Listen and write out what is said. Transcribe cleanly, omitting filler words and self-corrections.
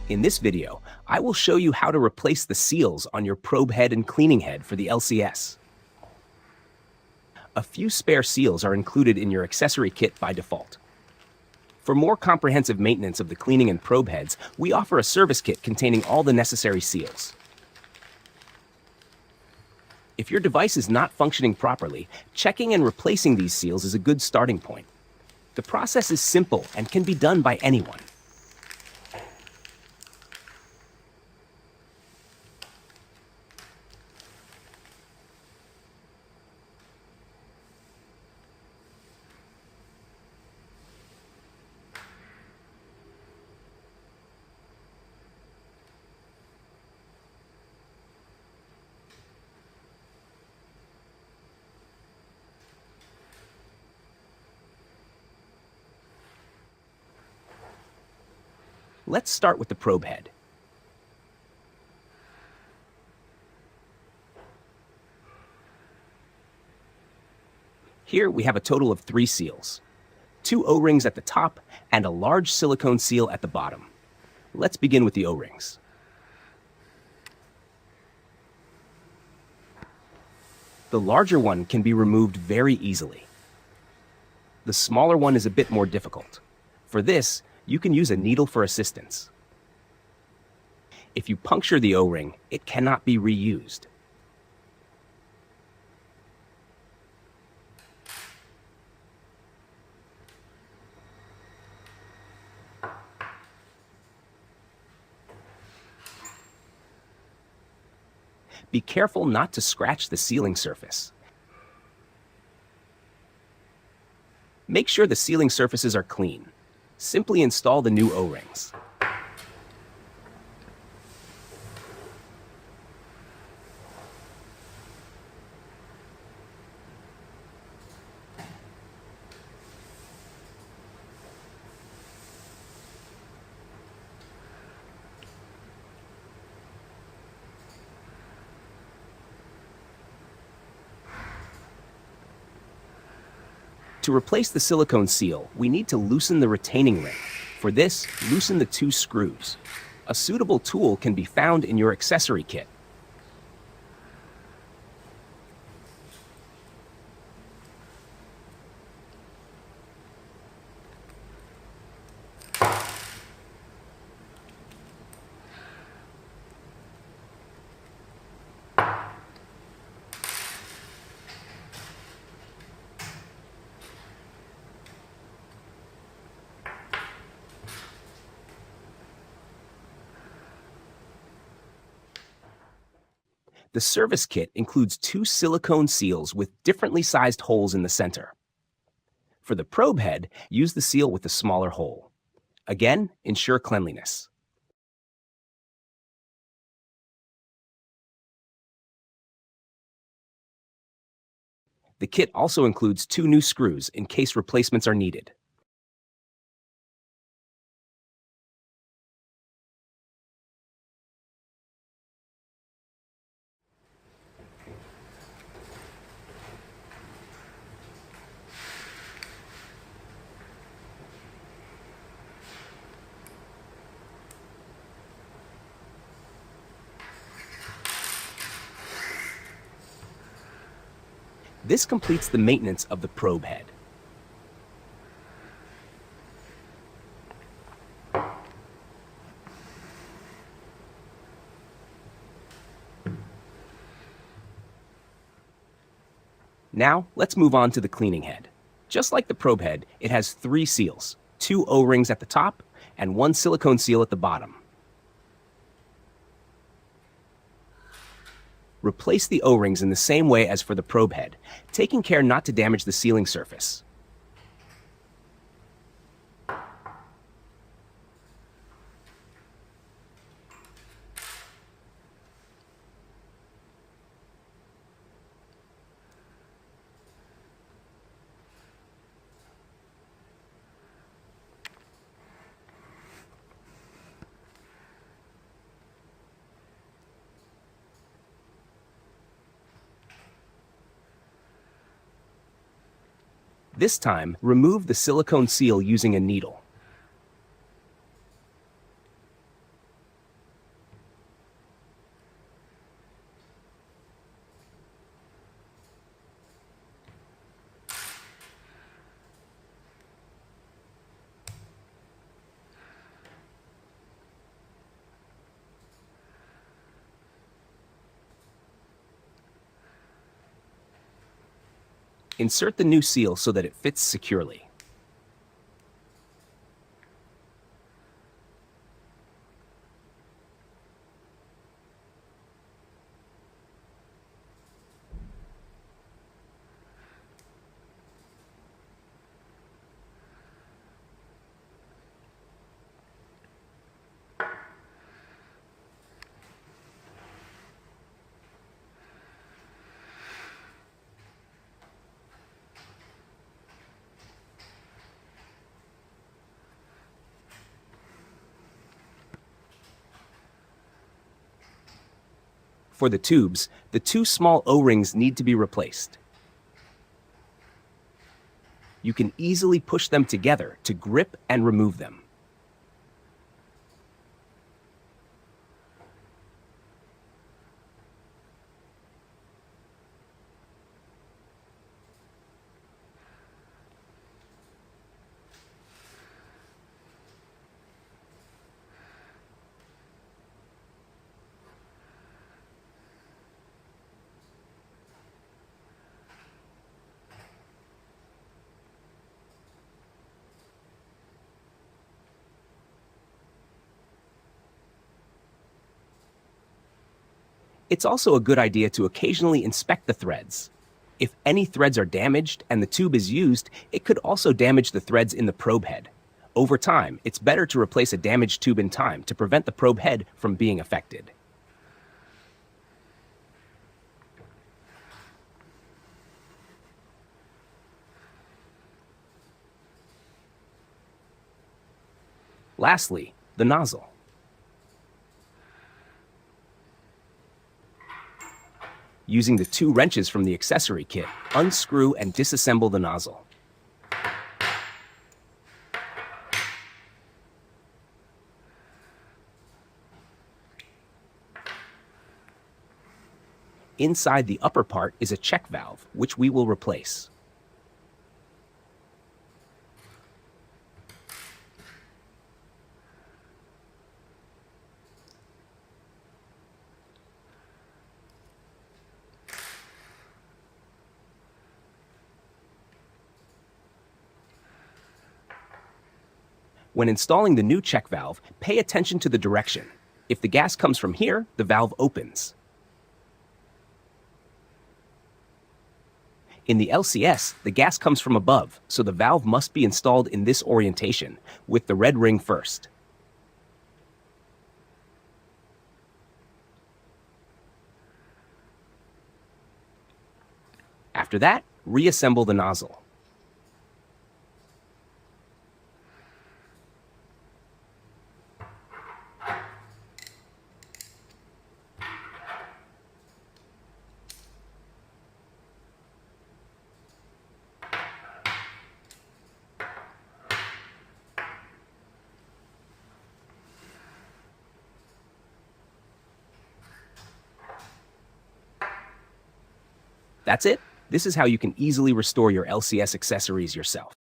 In this video, I will show you how to replace the seals on your probe head and cleaning head for the LCS. A few spare seals are included in your accessory kit by default. For more comprehensive maintenance of the cleaning and probe heads, we offer a service kit containing all the necessary seals. If your device is not functioning properly, checking and replacing these seals is a good starting point. The process is simple and can be done by anyone. Let's start with the probe head. Here we have a total of 3 seals, 2 O-rings at the top and a large silicone seal at the bottom. Let's begin with the O-rings. The larger one can be removed very easily. The smaller one is a bit more difficult. For this, you can use a needle for assistance. If you puncture the O-ring, it cannot be reused. Be careful not to scratch the sealing surface. Make sure the sealing surfaces are clean. Simply install the new O-rings. To replace the silicone seal, we need to loosen the retaining ring. For this, loosen the 2 screws. A suitable tool can be found in your accessory kit. The service kit includes 2 silicone seals with differently sized holes in the center. For the probe head, use the seal with the smaller hole. Again, ensure cleanliness. The kit also includes 2 new screws in case replacements are needed. This completes the maintenance of the probe head. Now, let's move on to the cleaning head. Just like the probe head, it has 3 seals, 2 O-rings at the top and 1 silicone seal at the bottom. Replace the O-rings in the same way as for the probe head, taking care not to damage the sealing surface. This time, remove the silicone seal using a needle. Insert the new seal so that it fits securely. For the tubes, the two small O-rings need to be replaced. You can easily push them together to grip and remove them. It's also a good idea to occasionally inspect the threads. If any threads are damaged and the tube is used, it could also damage the threads in the probe head. Over time, it's better to replace a damaged tube in time to prevent the probe head from being affected. Lastly, the nozzle. Using the two wrenches from the accessory kit, unscrew and disassemble the nozzle. Inside the upper part is a check valve, which we will replace. When installing the new check valve, pay attention to the direction. If the gas comes from here, the valve opens. In the LCS, the gas comes from above, so the valve must be installed in this orientation, with the red ring first. After that, reassemble the nozzle. That's it. This is how you can easily restore your LCS accessories yourself.